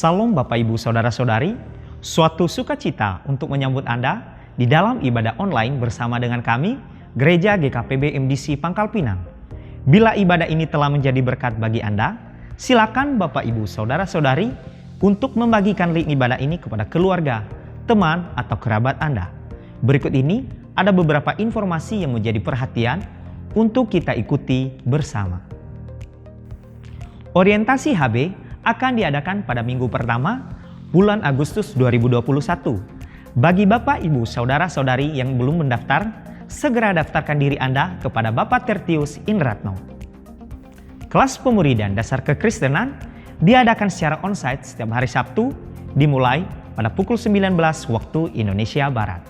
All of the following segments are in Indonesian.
Salam Bapak Ibu Saudara-saudari, suatu sukacita untuk menyambut Anda di dalam ibadah online bersama dengan kami, Gereja GKPB MDC Pangkal Pinang. Bila ibadah ini telah menjadi berkat bagi Anda, silakan Bapak Ibu Saudara-saudari untuk membagikan link ibadah ini kepada keluarga, teman, atau kerabat Anda. Berikut ini ada beberapa informasi yang menjadi perhatian untuk kita ikuti bersama. Orientasi HB akan diadakan pada minggu pertama bulan Agustus 2021. Bagi Bapak, Ibu, Saudara-saudari yang belum mendaftar, segera daftarkan diri Anda kepada Bapak Tertius Inratno. Kelas pemuridan dasar kekristenan diadakan secara onsite setiap hari Sabtu, dimulai pada pukul 19 waktu Indonesia Barat.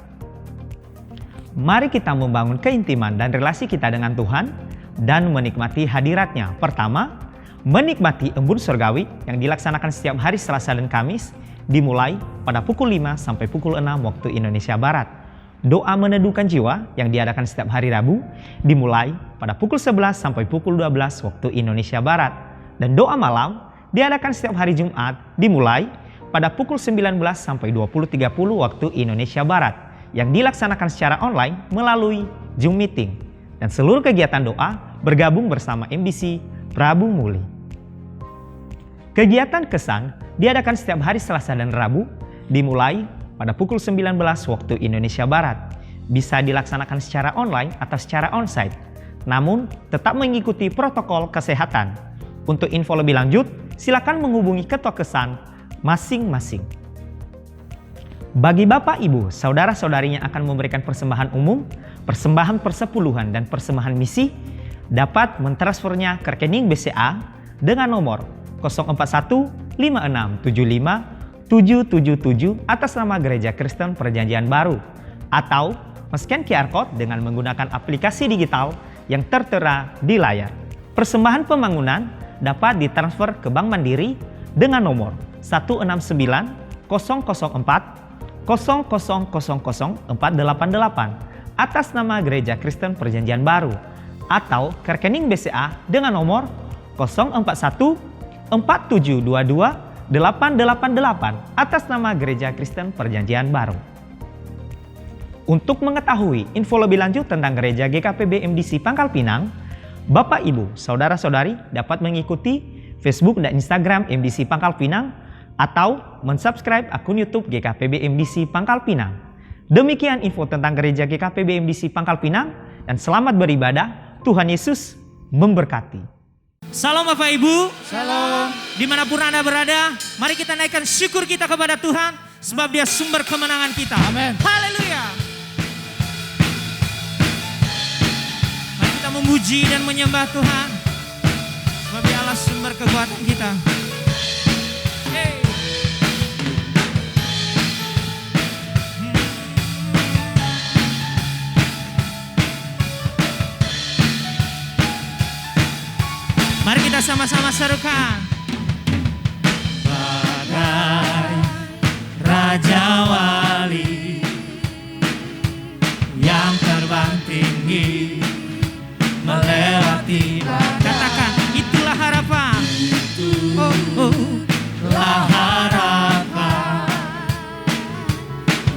Mari kita membangun keintiman dan relasi kita dengan Tuhan dan menikmati hadirat-Nya. Pertama, menikmati embun surgawi yang dilaksanakan setiap hari Selasa dan Kamis, dimulai pada pukul 5 sampai pukul 6 waktu Indonesia Barat. Doa meneduhkan jiwa yang diadakan setiap hari Rabu, dimulai pada pukul 11 sampai pukul 12 waktu Indonesia Barat. Dan doa malam diadakan setiap hari Jumat, dimulai pada pukul 19 sampai 20.30 waktu Indonesia Barat, yang dilaksanakan secara online melalui Zoom Meeting. Dan seluruh kegiatan doa bergabung bersama MDC Prabu Muli. Kegiatan kesan diadakan setiap hari Selasa dan Rabu, dimulai pada pukul 19 waktu Indonesia Barat. Bisa dilaksanakan secara online atau secara onsite, namun tetap mengikuti protokol kesehatan. Untuk info lebih lanjut, silakan menghubungi ketua kesan masing-masing. Bagi Bapak, Ibu, Saudara-saudarinya akan memberikan persembahan umum, persembahan persepuluhan, dan persembahan misi, dapat mentransfernya ke rekening BCA dengan nomor 04156757777 atas nama Gereja Kristen Perjanjian Baru, atau men-scan QR Code dengan menggunakan aplikasi digital yang tertera di layar. Persembahan pembangunan dapat ditransfer ke Bank Mandiri dengan nomor 16900000488 atas nama Gereja Kristen Perjanjian Baru, atau ke rekening BCA dengan nomor 04147228888 atas nama Gereja Kristen Perjanjian Baru. Untuk mengetahui info lebih lanjut tentang Gereja GKPB MDC Pangkal Pinang, Bapak, Ibu, Saudara-saudari dapat mengikuti Facebook dan Instagram MDC Pangkal Pinang atau mensubscribe akun YouTube GKPB MDC Pangkal Pinang. Demikian info tentang Gereja GKPB MDC Pangkal Pinang, dan selamat beribadah. Tuhan Yesus memberkati. Salam Bapak Ibu. Salam. Dimanapun Anda berada, mari kita naikkan syukur kita kepada Tuhan, sebab Dia sumber kemenangan kita. Amin. Haleluya. Mari kita memuji dan menyembah Tuhan, sebab Dia adalah sumber kekuatan kita. Hey. Mari kita sama-sama serukan. Bagai Raja Wali yang terbang tinggi melewati badai. Katakan, itulah harapan. Itulah harapan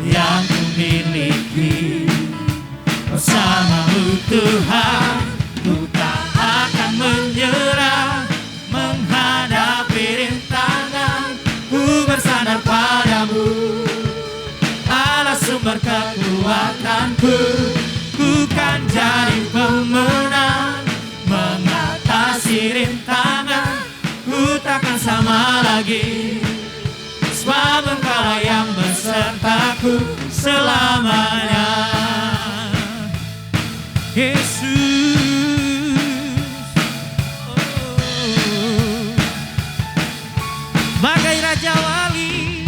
yang ku miliki. Bersamamu Tuhan, ku tak akan menyerah menghadapi rintangan. Ku bersandar padamu, Allah sumber kekuatanku. Ku kan jadi pemenang mengatasi rintangan. Ku takkan sama lagi, sebab Engkaulah yang besertaku selamanya. Yesus. Bagai Raja Wali,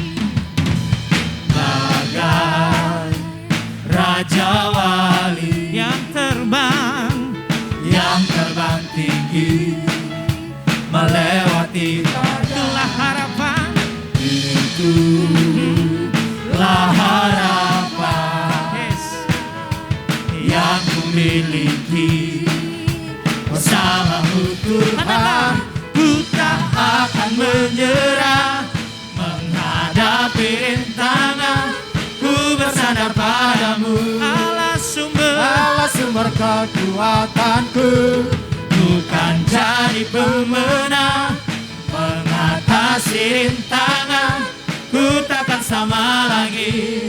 bagai Raja Wali yang terbang tinggi melewati badai. Itulah harapan. Itulah harapan Yes. yang ku miliki. Bersamamu Tuhan, ku tak akan menyerah bersandar padamu. Allah sumber kekuatanku. Bukan jadi pemenang mengatasi rintangan, ku takkan sama lagi.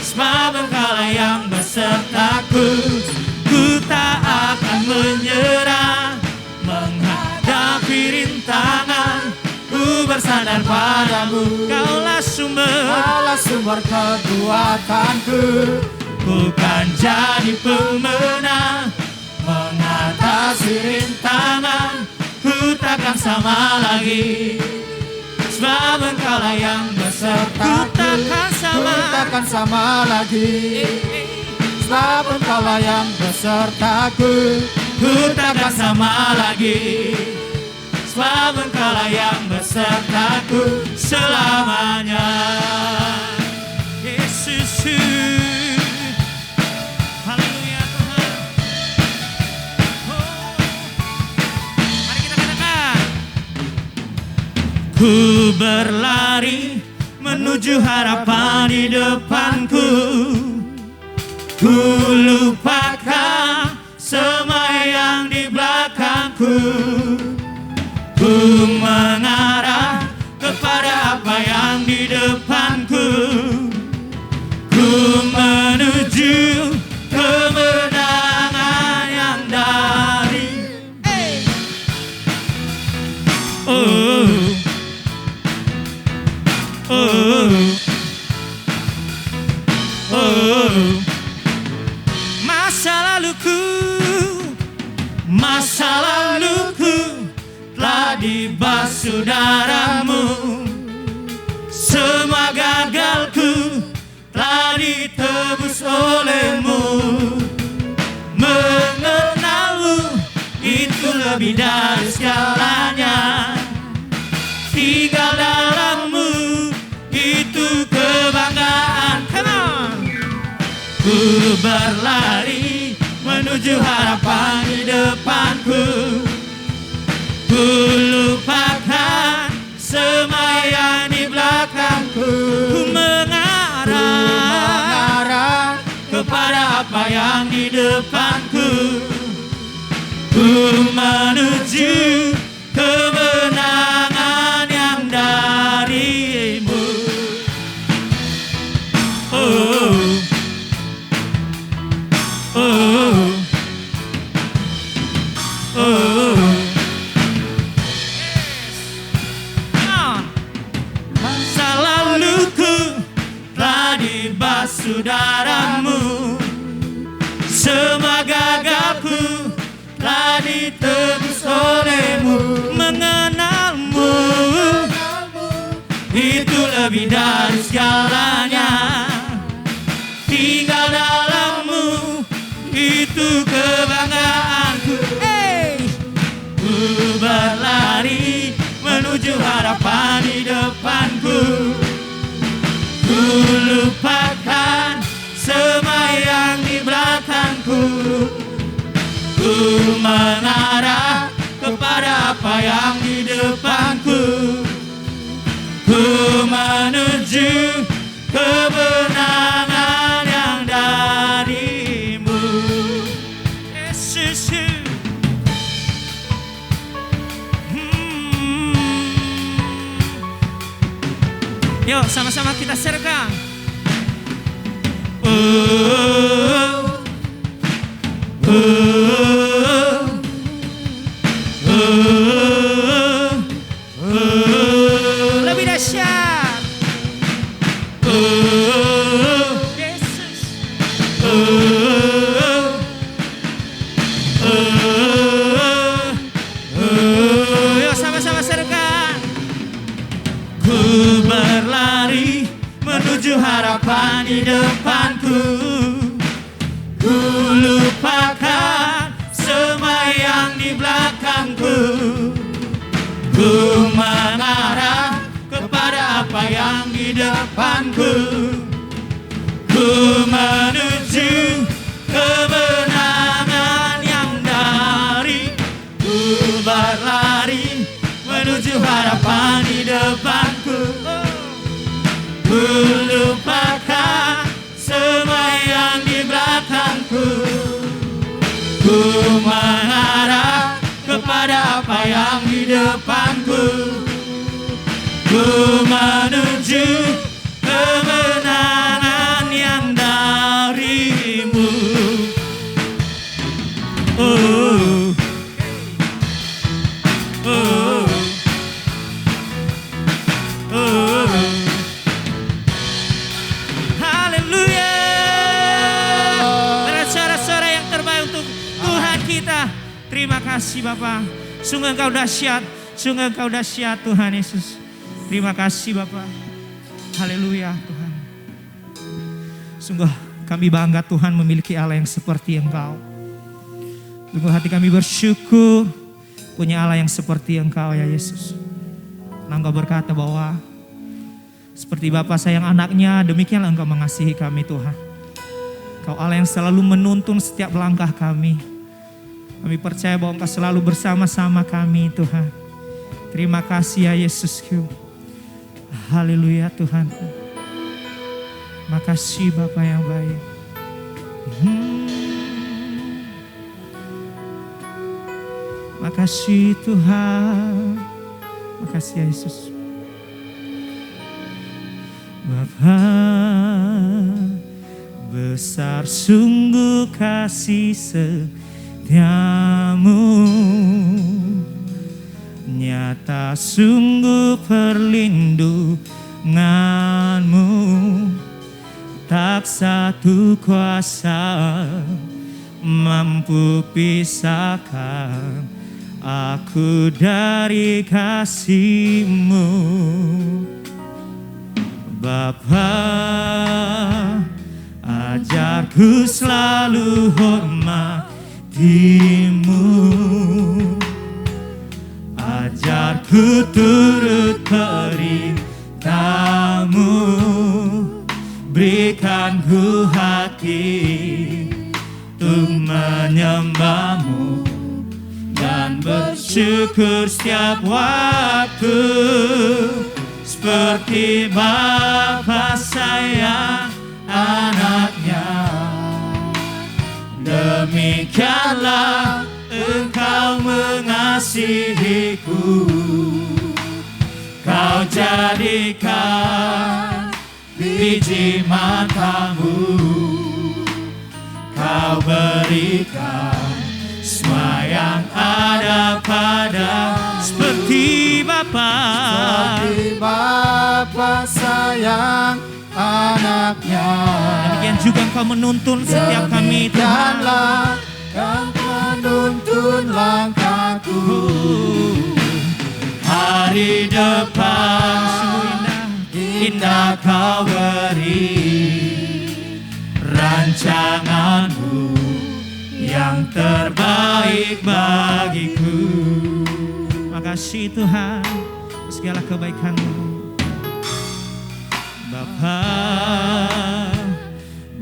Sebab Engkaulah yang besertaku, ku tak akan menyerah. Menghadapi rintangan, ku bersandar padamu. Kaulah sumber kekuatanku. Bukan jadi pemenang mengatasi rintangan, ku takkan sama lagi. Sebab Engkaulah yang besertaku, ku takkan sama lagi. Sebab Engkaulah yang besertaku, ku takkan sama lagi. Sebab Engkaulah yang besertaku selamanya. Yesus. Haleluya Tuhan. Oh. Mari kita katakan. Ku berlari menuju harapan di depanku. Ku lupakan semua yang di belakangku. Ku mengarah kepada apa yang di depanku. Ku menuju kemenangan yang dari Masa laluku telah dibasuh darahmu. Semua gagalku telah ditebus olehmu. Mengenalmu itu lebih dari segalanya. Tinggal dalammu itu kebanggaan. Come on. Ku berlari menuju harapan di depanku. Ku lupakan semua yang di belakangku. Ku mengarah kepada apa yang di depanku. Ku menuju kemenangan yang darimu. Masa laluku telah dibasuh darahmu. Semua gagalku telah ditebus olehmu. Mengenalmu itu lebih dari segalanya. Tinggal dalammu itu kebanggaanku. Ku berlari menuju harapan di depanku. Ku lupakan semua yang di belakangku. Ku mengarah kepada apa yang di depanku. Ku menuju kemenangan yang darimu. Yesus. Yuk sama-sama kita sergam. Lebih dahsyat. Yesus. Yuk sama-sama sergam. Ku berlari menuju harapan di depanku. Ku lupakan semua yang di belakangku. Ku mengarah kepada apa yang di depanku. Ku menuju kemenangan yang dari. Ku berlari menuju harapan di depanku. Ku lupakan Ku mengarah kepada apa yang di depanku. Ku menuju kemenangan yang darimu. Oh, oh, oh. Haleluya. Dengan suara-suara yang terbaik untuk Tuhan kita. Terima kasih Bapa. Sungguh Engkau dahsyat. Sungguh Engkau dahsyat Tuhan Yesus. Terima kasih Bapa. Haleluya Tuhan. Sungguh kami bangga Tuhan memiliki Allah yang seperti Engkau. Sungguh hati kami bersyukur punya Allah yang seperti Engkau ya Yesus. Engkau berkata bahwa seperti Bapa sayang anaknya, demikianlah Engkau mengasihi kami Tuhan. Engkau Allah yang selalu menuntun setiap langkah kami. Kami percaya bahwa Engkau selalu bersama-sama kami Tuhan. Terima kasih ya Yesusku. Haleluya Tuhan. Makasih Bapa yang baik. Makasih Tuhan. Makasih ya Yesus. Bapa, besar sungguh kasih setiamu, nyata sungguh perlindunganmu, tak satu kuasa mampu pisahkan aku dari kasih-Mu. Bapa, ajarku selalu hormati-Mu, ajarku turut perintah-Mu, berikan ku hati untuk menyembah-Mu dan bersyukur setiap waktu, seperti Bapa sayang anaknya. Demikianlah Engkau mengasihiku. Kau jadikan biji matamu, Kau berikan semua yang ada pada, seperti Bapa. Seperti Bapa sayang anaknya. Demikian juga Engkau menuntun setiap kami Tuhan. Demikianlah Kau menuntun langkahku. Hari depan indah Kau beri, rancangan-Mu yang terbaik bagiku. Makasih Tuhan segala kebaikan-Mu. Bapa,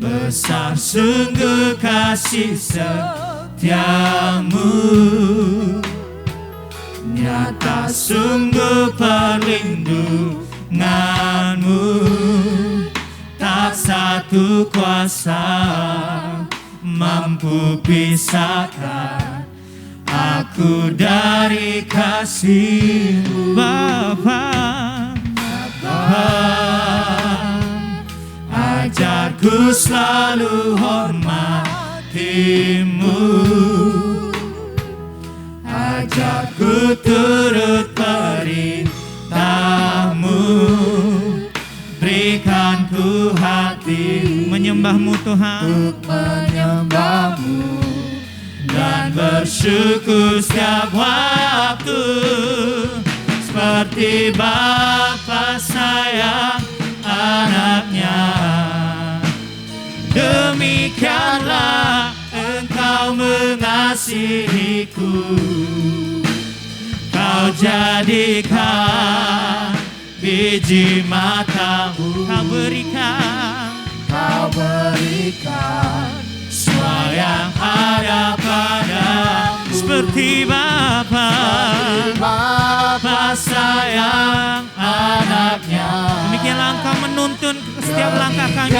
besar sungguh kasih setiamu, nyata sungguh perlindungan-Mu, tak satu kuasa mampu pisahkan aku dari kasih-Mu. Bapa, ajarku selalu hormati-Mu, ajarku turut perintah-Mu, berikan ku hati menyembah-Mu Tuhan, untuk menyembah-Mu dan bersyukur setiap waktu, seperti Bapa sayang anaknya. Demikianlah Engkau mengasihiku. Kau jadikan biji matamu, Kau berikan semua yang ada pada, seperti Bapa sayang anaknya. Demikianlah Engkau menuntun setiap langkah kami.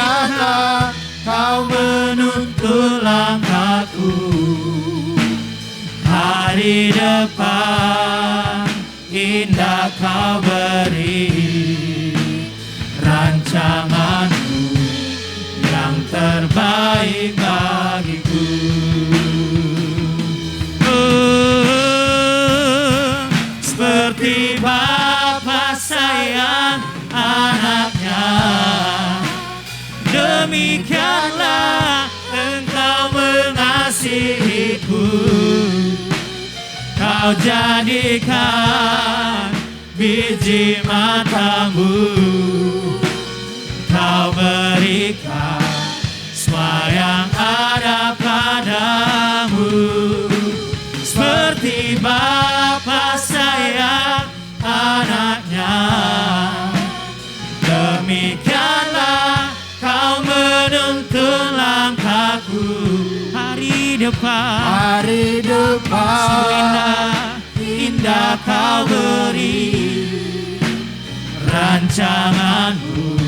Kau menuntun langkahku. hari depan indah kau beri, rancanganmu yang terbaik bagiku. Seperti Bapa sayang anaknya, demikianlah Engkau mengasihiku. Kau jadikan biji matamu, Kau berikan semua yang ada padamu. Seperti Bapa sayang anaknya, demikianlah Kau menuntun langkahku. Hari depan indah Kau beri, rancanganmu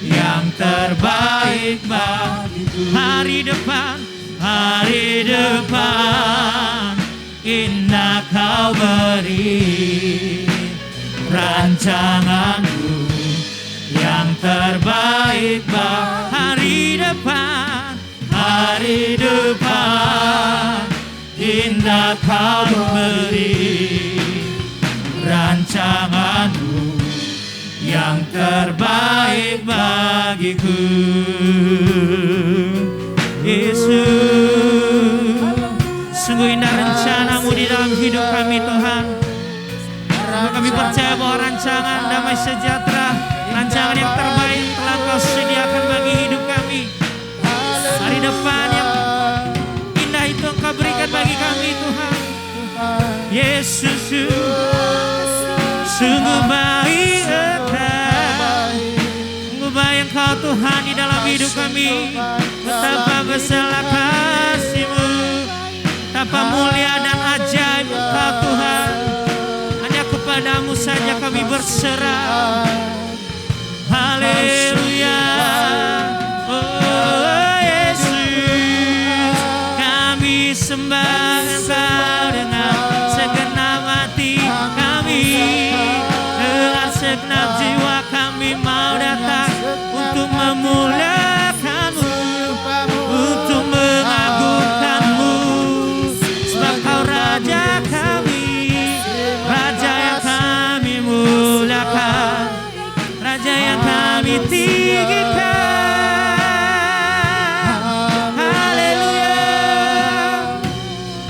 yang terbaik bagiku. Hari depan indah Kau beri, rancanganmu yang terbaik hari depan indah Kau beri, rancanganmu yang terbaik bagiku. Yesus, sungguh indah rencana-Mu di dalam hidup kami Tuhan. Kami percaya bahwa rancangan damai sejahtera, rancangan yang terbaik telah Kau sediakan bagi hidup kami. Hari depan yang indah itu Engkau berikan bagi kami Tuhan. Yesus, sungguh baik Engkau Tuhan di dalam hidup kami. Betapa besar kasih-Mu, betapa mulia dan ajaib Engkau Tuhan. Hanya kepadamu saja kami berserah. Haleluya. Oh Yesus, kami sembah Engkau dengan segenap hati kami, dengan segenap jiwa kami mau datang untuk memuliakan-Mu, untuk mengagungkan-Mu, sebab Kau Raja kami, Raja yang kami muliakan, Raja yang kami tinggikan. Haleluya,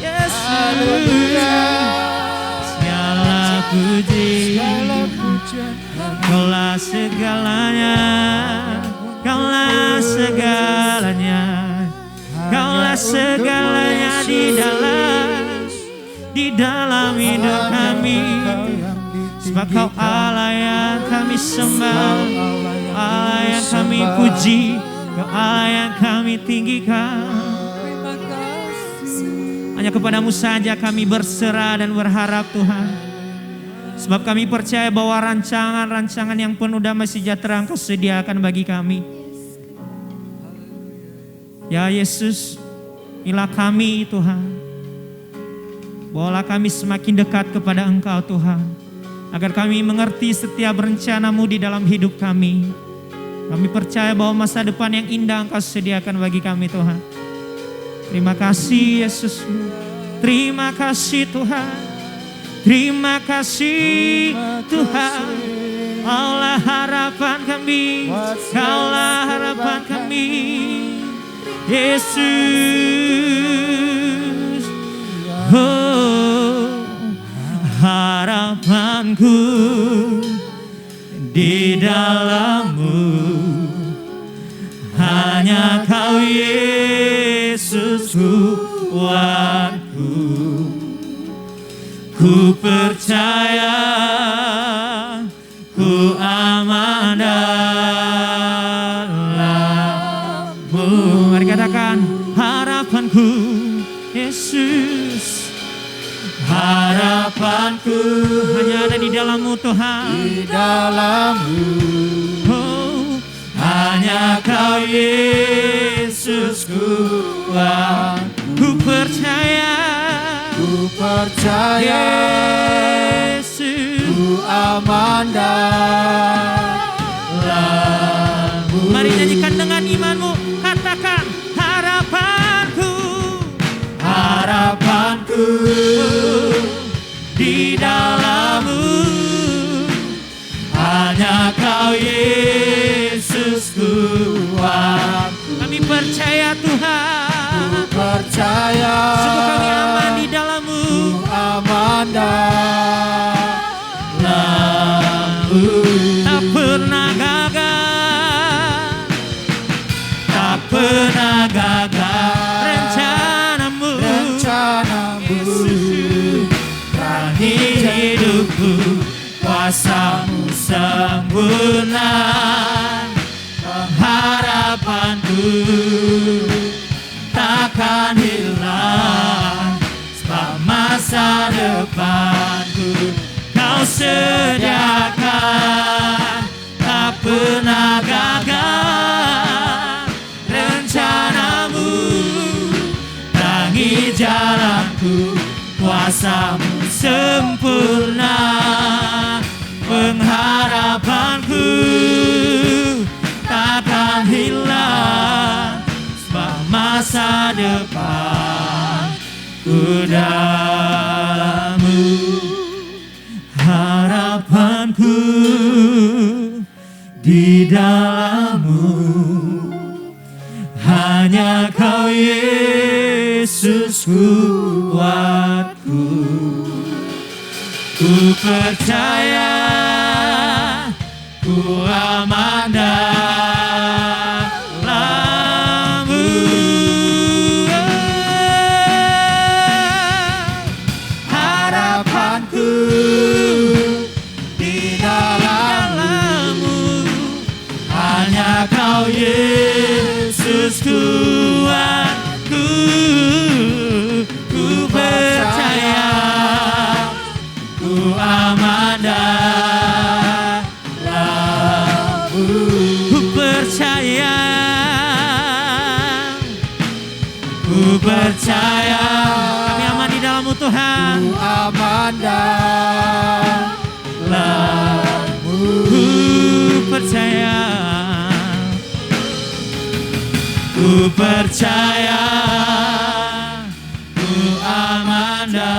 Yesus, segala puji, Kaulah segalanya, Kaulah segalanya, Kaulah segalanya di dalam hidup kami. Sebab Kau Allah yang kami sembah, Allah yang kami puji, Kau Allah yang kami tinggikan. Hanya kepadamu saja kami berserah dan berharap Tuhan. Sebab kami percaya bahwa rancangan-rancangan yang penuh damai sejahtera Engkau sediakan bagi kami. Ya Yesus, inilah kami Tuhan. Bawalah kami semakin dekat kepada Engkau Tuhan, agar kami mengerti setiap rencana-Mu di dalam hidup kami. Kami percaya bahwa masa depan yang indah Engkau sediakan bagi kami Tuhan. Terima kasih Yesus. Terima kasih Tuhan. Terima kasih Tuhan. Kaulah harapan kami, Kaulah harapan kami, Yesus. Oh, harapanku di dalam-Mu, hanya Kau Yesus kuatku. Ku percaya, ku aman dalam-Mu. Mari katakan, harapanku Yesus, harapanku hanya ada di dalam-Mu Tuhan. Di dalam-Mu, oh, hanya Kau Yesus kuat. Ku percaya, percaya, Yesus. ku aman dalam-Mu. Mari nyanyikan dengan imanmu, katakan harapanku, Harapanku di dalam-Mu. hanya Kau Yesus kuat. Kami percaya Tuhan, Percaya sungguh kami aman di dalam-Mu. aman dalam-Mu. Tak pernah gagal, Tak pernah gagal rencana-Mu. rencana-Mu. Berani hidupku, kuasa-Mu sempurna. Pengharapanku takkan hilang, sebab masa depanku Kau sediakan. Tak pernah gagal rencana-Mu. Terangi jalanku, kuasa-Mu sempurna. Pengharapanku takkan hilang, sebab masa depanku dalam-Mu. Harapanku di dalam-Mu. Hanya Kau Yesus kuatku. Ku percaya, ku aman dalam-Mu. Harapanku di dalam-Mu. Hanya Kau Yesus kuatku. Ku percaya, ku aman dalam-Mu. Ku percaya, ku percaya. Kami aman di dalam-Mu Tuhan. Ku aman dalam-Mu. Ku percaya, ku percaya, ku aman dalam-Mu.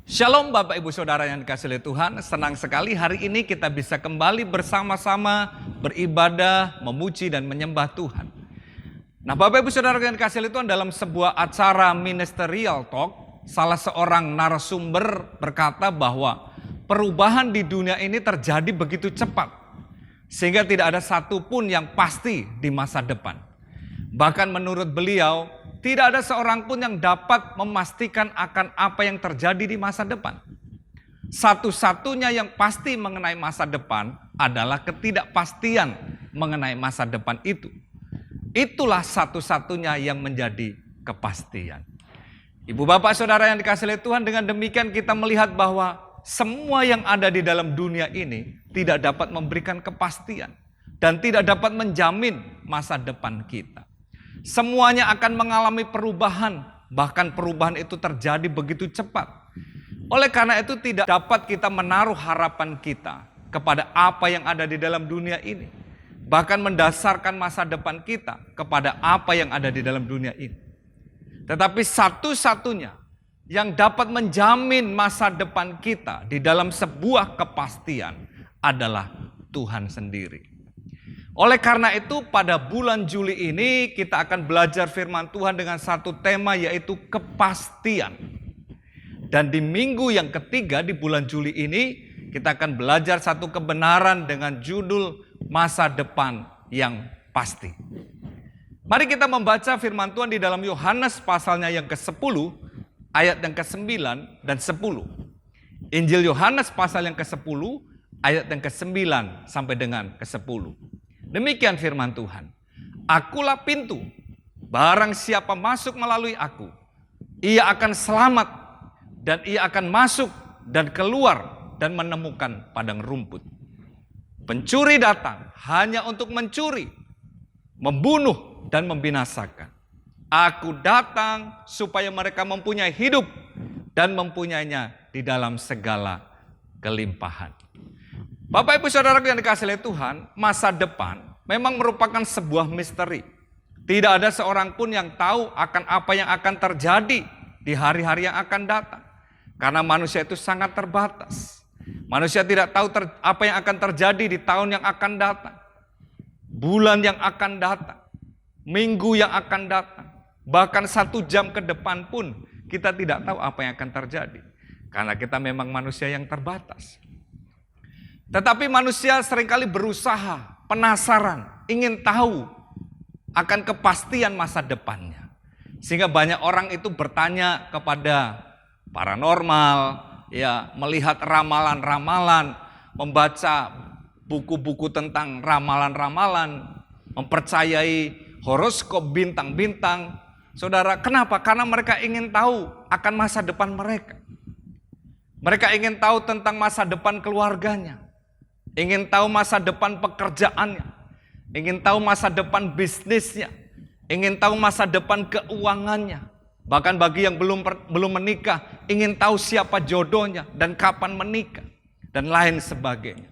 Shalom Bapak Ibu Saudara yang dikasihi oleh Tuhan, senang sekali hari ini kita bisa kembali bersama-sama beribadah, memuji dan menyembah Tuhan. Nah Bapak Ibu Saudara yang dikasihi oleh Tuhan, dalam sebuah acara ministerial talk, salah seorang narasumber berkata bahwa perubahan di dunia ini terjadi begitu cepat, sehingga tidak ada satupun yang pasti di masa depan. Bahkan menurut beliau, tidak ada seorang pun yang dapat memastikan akan apa yang terjadi di masa depan. Satu-satunya yang pasti mengenai masa depan adalah ketidakpastian mengenai masa depan itu. Itulah satu-satunya yang menjadi kepastian. Ibu bapak saudara yang dikasihi oleh Tuhan, dengan demikian kita melihat bahwa semua yang ada di dalam dunia ini tidak dapat memberikan kepastian dan tidak dapat menjamin masa depan kita. Semuanya akan mengalami perubahan, bahkan perubahan itu terjadi begitu cepat. Oleh karena itu tidak dapat kita menaruh harapan kita kepada apa yang ada di dalam dunia ini. Bahkan mendasarkan masa depan kita kepada apa yang ada di dalam dunia ini. Tetapi satu-satunya yang dapat menjamin masa depan kita di dalam sebuah kepastian adalah Tuhan sendiri. Oleh karena itu pada bulan Juli ini kita akan belajar firman Tuhan dengan satu tema, yaitu kepastian. Dan di minggu yang ketiga di bulan Juli ini kita akan belajar satu kebenaran dengan judul masa depan yang pasti. Mari kita membaca firman Tuhan di dalam Yohanes pasalnya yang ke-10 ayat yang ke-9 dan 10. Injil Yohanes pasal yang ke-10 ayat yang ke-9 sampai dengan ke-10. Demikian firman Tuhan. Akulah pintu, barang siapa masuk melalui aku, ia akan selamat dan ia akan masuk dan keluar dan menemukan padang rumput. Pencuri datang hanya untuk mencuri, membunuh dan membinasakan. Aku datang supaya mereka mempunyai hidup dan mempunyainya di dalam segala kelimpahan. Bapak Ibu Saudaraku yang dikasihi oleh Tuhan, masa depan memang merupakan sebuah misteri. Tidak ada seorang pun yang tahu akan apa yang akan terjadi di hari-hari yang akan datang. Karena manusia itu sangat terbatas. Manusia tidak tahu apa yang akan terjadi di tahun yang akan datang. Bulan yang akan datang. Minggu yang akan datang. Bahkan 1 jam ke depan pun kita tidak tahu apa yang akan terjadi. Karena kita memang manusia yang terbatas. Tetapi manusia seringkali berusaha, penasaran, ingin tahu akan kepastian masa depannya. Sehingga banyak orang itu bertanya kepada paranormal, ya, melihat ramalan-ramalan, membaca buku-buku tentang ramalan-ramalan, mempercayai horoskop bintang-bintang. Saudara, kenapa? Karena mereka ingin tahu akan masa depan mereka. Mereka ingin tahu tentang masa depan keluarganya. Ingin tahu masa depan pekerjaannya. Ingin tahu masa depan bisnisnya. Ingin tahu masa depan keuangannya. Bahkan bagi yang belum menikah, ingin tahu siapa jodohnya dan kapan menikah. Dan lain sebagainya.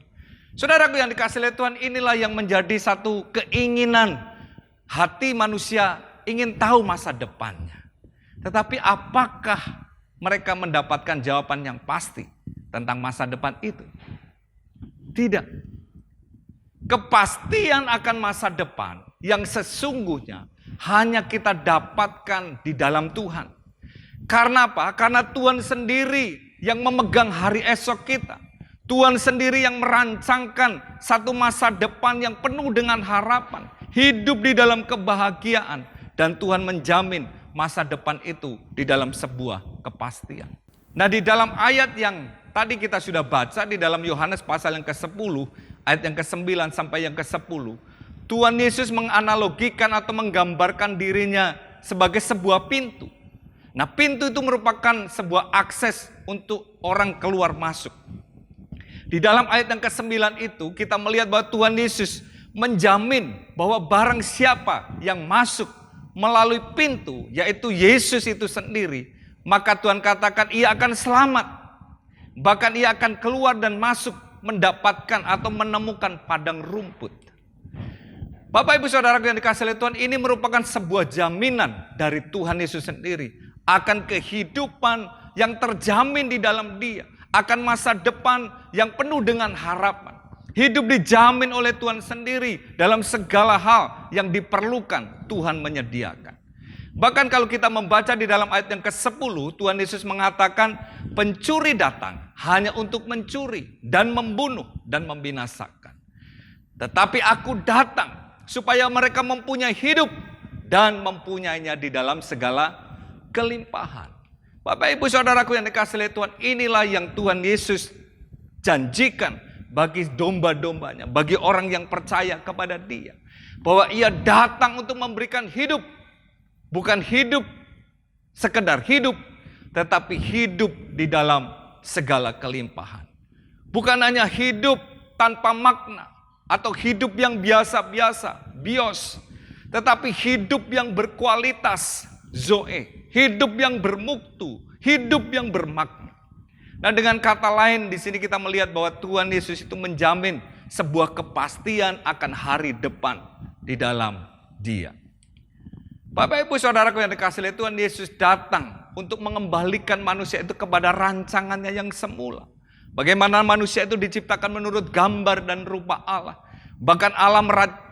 Saudaraku yang dikasihi oleh Tuhan, inilah yang menjadi satu keinginan hati manusia, ingin tahu masa depannya. Tetapi apakah mereka mendapatkan jawaban yang pasti tentang masa depan itu? Tidak. Kepastian akan masa depan yang sesungguhnya hanya kita dapatkan di dalam Tuhan. Karena apa? Karena Tuhan sendiri yang memegang hari esok kita. Tuhan sendiri yang merancangkan satu masa depan yang penuh dengan harapan. Hidup di dalam kebahagiaan. Dan Tuhan menjamin masa depan itu di dalam sebuah kepastian. Nah, di dalam ayat yang tadi kita sudah baca di dalam Yohanes pasal yang ke-10, ayat yang ke-9 sampai yang ke-10, Tuhan Yesus menganalogikan atau menggambarkan dirinya sebagai sebuah pintu. Nah, pintu itu merupakan sebuah akses untuk orang keluar masuk. Di dalam ayat yang ke-9 itu kita melihat bahwa Tuhan Yesus menjamin bahwa barang siapa yang masuk melalui pintu, yaitu Yesus itu sendiri, maka Tuhan katakan ia akan selamat. Bahkan ia akan keluar dan masuk mendapatkan atau menemukan padang rumput. Bapak Ibu Saudaraku yang dikasihi oleh Tuhan, ini merupakan sebuah jaminan dari Tuhan Yesus sendiri akan kehidupan yang terjamin di dalam Dia, akan masa depan yang penuh dengan harapan. Hidup dijamin oleh Tuhan sendiri dalam segala hal yang diperlukan Tuhan menyediakan. Bahkan kalau kita membaca di dalam ayat yang ke-10, Tuhan Yesus mengatakan pencuri datang hanya untuk mencuri dan membunuh dan membinasakan. Tetapi aku datang supaya mereka mempunyai hidup dan mempunyainya di dalam segala kelimpahan. Bapak Ibu Saudaraku yang dikasihi oleh Tuhan, inilah yang Tuhan Yesus janjikan bagi domba-dombanya, bagi orang yang percaya kepada Dia. Bahwa Ia datang untuk memberikan hidup. Bukan hidup sekedar hidup, tetapi hidup di dalam segala kelimpahan. Bukan hanya hidup tanpa makna atau hidup yang biasa-biasa, bios, tetapi hidup yang berkualitas, zoe, hidup yang bermuktu, hidup yang bermakna. Nah, dengan kata lain di sini kita melihat bahwa Tuhan Yesus itu menjamin sebuah kepastian akan hari depan di dalam Dia. Bapak Ibu Saudaraku yang dikasihi oleh Tuhan, Yesus datang untuk mengembalikan manusia itu kepada rancangannya yang semula. Bagaimana manusia itu diciptakan menurut gambar dan rupa Allah. Bahkan Allah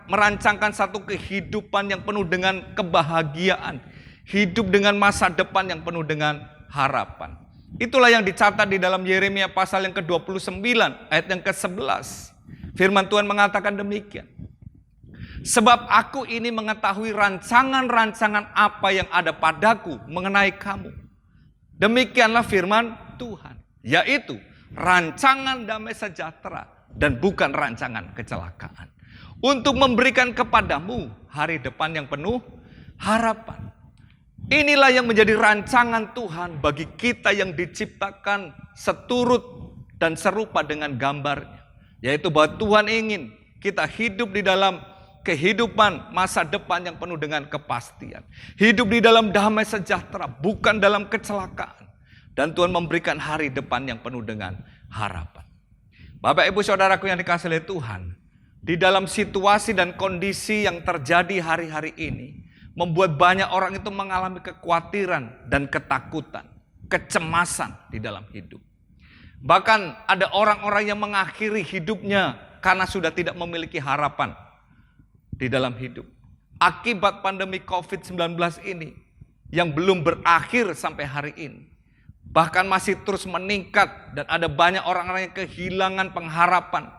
merancangkan satu kehidupan yang penuh dengan kebahagiaan. Hidup dengan masa depan yang penuh dengan harapan. Itulah yang dicatat di dalam Yeremia pasal yang ke-29 ayat yang ke-11. Firman Tuhan mengatakan demikian. Sebab aku ini mengetahui rancangan-rancangan apa yang ada padaku mengenai kamu. Demikianlah firman Tuhan. Yaitu rancangan damai sejahtera dan bukan rancangan kecelakaan. Untuk memberikan kepadamu hari depan yang penuh harapan. Inilah yang menjadi rancangan Tuhan bagi kita yang diciptakan seturut dan serupa dengan gambarnya. Yaitu bahwa Tuhan ingin kita hidup di dalam kehidupan masa depan yang penuh dengan kepastian. Hidup di dalam damai sejahtera, bukan dalam kecelakaan. Dan Tuhan memberikan hari depan yang penuh dengan harapan. Bapak Ibu Saudaraku yang dikasihi oleh Tuhan, di dalam situasi dan kondisi yang terjadi hari-hari ini, membuat banyak orang itu mengalami kekhawatiran dan ketakutan, kecemasan di dalam hidup. Bahkan ada orang-orang yang mengakhiri hidupnya karena sudah tidak memiliki harapan di dalam hidup. Akibat pandemi COVID-19 ini yang belum berakhir sampai hari ini. Bahkan masih terus meningkat dan ada banyak orang-orang yang kehilangan pengharapan.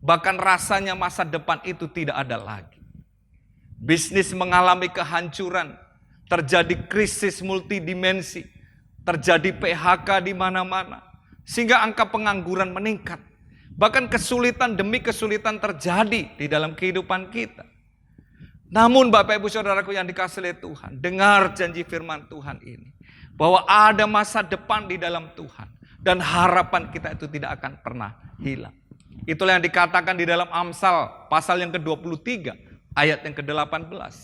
Bahkan rasanya masa depan itu tidak ada lagi. Bisnis mengalami kehancuran, terjadi krisis multidimensi, terjadi PHK di mana-mana. Sehingga angka pengangguran meningkat. Bahkan kesulitan demi kesulitan terjadi di dalam kehidupan kita. Namun Bapak Ibu Saudaraku yang dikasihi oleh Tuhan, dengar janji firman Tuhan ini. Bahwa ada masa depan di dalam Tuhan. Dan harapan kita itu tidak akan pernah hilang. Itulah yang dikatakan di dalam Amsal pasal yang ke-23 ayat yang ke-18.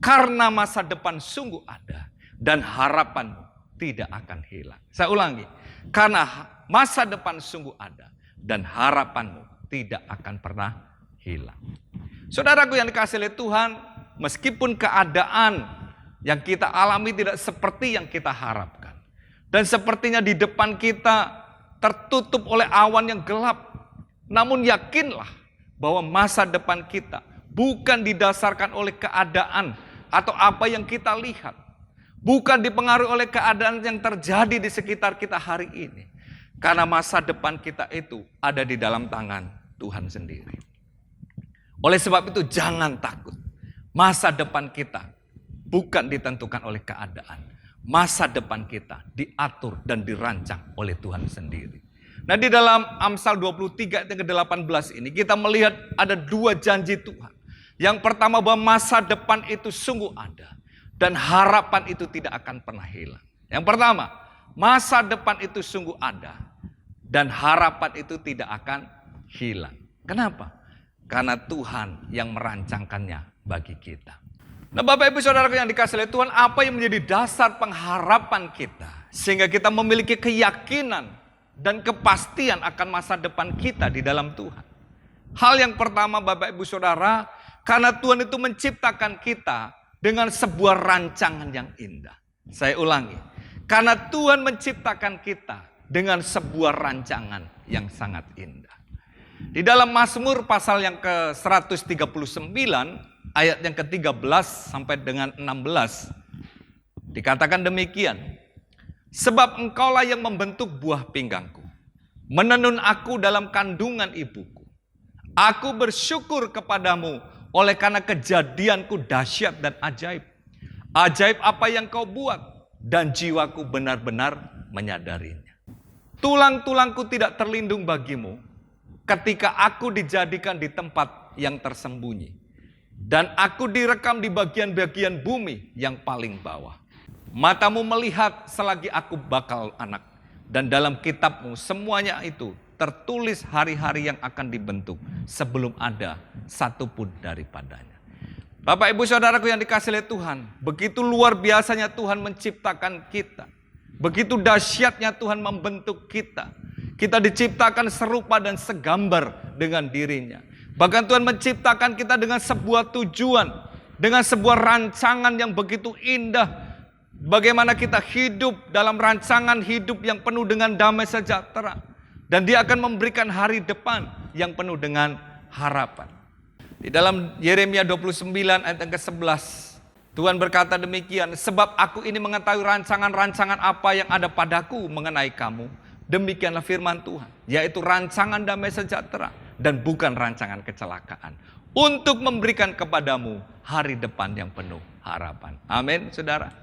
Karena masa depan sungguh ada dan harapanmu tidak akan hilang. Saya ulangi. Karena masa depan sungguh ada dan harapanmu tidak akan pernah hilang. Saudaraku yang dikasihi oleh Tuhan, meskipun keadaan yang kita alami tidak seperti yang kita harapkan. Dan sepertinya di depan kita tertutup oleh awan yang gelap. Namun yakinlah bahwa masa depan kita bukan didasarkan oleh keadaan atau apa yang kita lihat. Bukan dipengaruhi oleh keadaan yang terjadi di sekitar kita hari ini. Karena masa depan kita itu ada di dalam tangan Tuhan sendiri. Oleh sebab itu jangan takut. Masa depan kita bukan ditentukan oleh keadaan. Masa depan kita diatur dan dirancang oleh Tuhan sendiri. Nah di dalam Amsal 23 ayat ke-18 ini kita melihat ada dua janji Tuhan. Yang pertama bahwa masa depan itu sungguh ada. Dan harapan itu tidak akan pernah hilang. Yang pertama, masa depan itu sungguh ada. Dan harapan itu tidak akan hilang. Kenapa? Karena Tuhan yang merancangkannya bagi kita. Nah Bapak Ibu Saudaraku yang dikasihi oleh Tuhan, apa yang menjadi dasar pengharapan kita? Sehingga kita memiliki keyakinan dan kepastian akan masa depan kita di dalam Tuhan. Hal yang pertama Bapak Ibu Saudara, karena Tuhan itu menciptakan kita dengan sebuah rancangan yang indah. Saya ulangi. Karena Tuhan menciptakan kita dengan sebuah rancangan yang sangat indah. Di dalam Mazmur pasal yang ke-139 ayat yang ke-13 sampai dengan 16. Dikatakan demikian. Sebab engkaulah yang membentuk buah pinggangku. Menenun aku dalam kandungan ibuku. Aku bersyukur kepadamu oleh karena kejadianku dahsyat dan ajaib. Ajaib apa yang kau buat dan jiwaku benar-benar menyadarinya. Tulang-tulangku tidak terlindung bagimu ketika aku dijadikan di tempat yang tersembunyi. Dan aku direkam di bagian-bagian bumi yang paling bawah. Matamu melihat selagi aku bakal anak. Dan dalam kitabmu semuanya itu tertulis hari-hari yang akan dibentuk sebelum ada satupun daripadanya. Bapak Ibu Saudaraku yang dikasihi oleh Tuhan, begitu luar biasanya Tuhan menciptakan kita. Begitu dahsyatnya Tuhan membentuk kita. Kita diciptakan serupa dan segambar dengan dirinya. Bahkan Tuhan menciptakan kita dengan sebuah tujuan, dengan sebuah rancangan yang begitu indah. Bagaimana kita hidup dalam rancangan hidup yang penuh dengan damai sejahtera. Dan dia akan memberikan hari depan yang penuh dengan harapan. Di dalam Yeremia 29 ayat yang ke-11. Tuhan berkata demikian. Sebab aku ini mengetahui rancangan-rancangan apa yang ada padaku mengenai kamu. Demikianlah firman Tuhan. Yaitu rancangan damai sejahtera. Dan bukan rancangan kecelakaan. Untuk memberikan kepadamu hari depan yang penuh harapan. Amin saudara.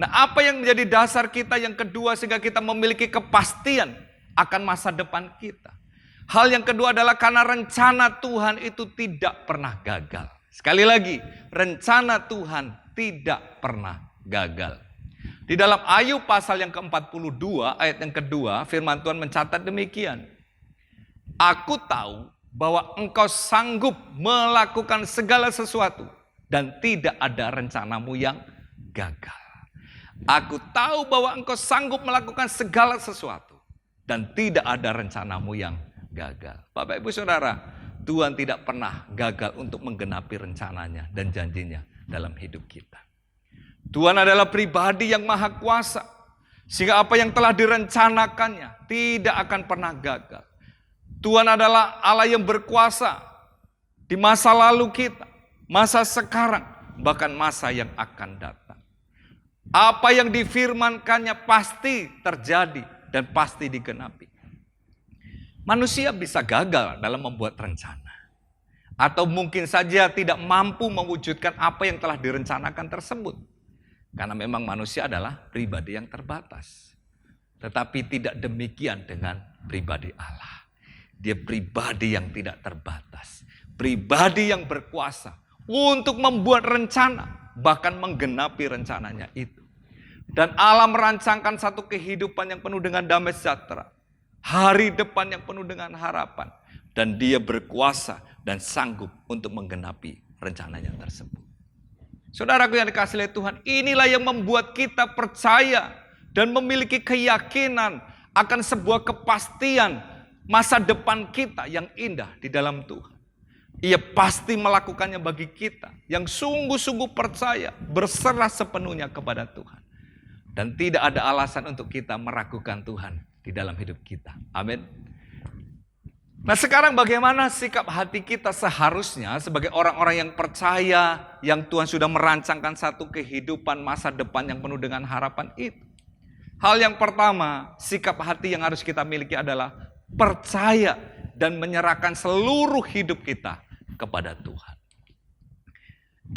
Nah apa yang menjadi dasar kita yang kedua sehingga kita memiliki kepastian akan masa depan kita. Hal yang kedua adalah karena rencana Tuhan itu tidak pernah gagal. Sekali lagi, rencana Tuhan tidak pernah gagal. Di dalam Ayub pasal yang ke-42 ayat yang kedua, firman Tuhan mencatat demikian. Aku tahu bahwa engkau sanggup melakukan segala sesuatu dan tidak ada rencanamu yang gagal. Aku tahu bahwa engkau sanggup melakukan segala sesuatu dan tidak ada rencanamu yang gagal. Bapak Ibu Saudara, Tuhan tidak pernah gagal untuk menggenapi rencananya dan janjinya dalam hidup kita. Tuhan adalah pribadi yang maha kuasa, sehingga apa yang telah direncanakannya tidak akan pernah gagal. Tuhan adalah Allah yang berkuasa di masa lalu kita, masa sekarang, bahkan masa yang akan datang. Apa yang difirmankannya pasti terjadi dan pasti digenapi. Manusia bisa gagal dalam membuat rencana, atau mungkin saja tidak mampu mewujudkan apa yang telah direncanakan tersebut. Karena memang manusia adalah pribadi yang terbatas. Tetapi tidak demikian dengan pribadi Allah. Dia pribadi yang tidak terbatas. Pribadi yang berkuasa untuk membuat rencana, bahkan menggenapi rencananya itu. Dan Allah merancangkan satu kehidupan yang penuh dengan damai sejahtera. Hari depan yang penuh dengan harapan. Dan dia berkuasa dan sanggup untuk menggenapi rencananya tersebut. Saudaraku yang dikasihi oleh Tuhan, inilah yang membuat kita percaya dan memiliki keyakinan akan sebuah kepastian masa depan kita yang indah di dalam Tuhan. Ia pasti melakukannya bagi kita yang sungguh-sungguh percaya, berserah sepenuhnya kepada Tuhan. Dan tidak ada alasan untuk kita meragukan Tuhan di dalam hidup kita. Amin. Nah sekarang bagaimana sikap hati kita seharusnya sebagai orang-orang yang percaya, yang Tuhan sudah merancangkan satu kehidupan masa depan yang penuh dengan harapan itu. Hal yang pertama, sikap hati yang harus kita miliki adalah percaya dan menyerahkan seluruh hidup kita kepada Tuhan.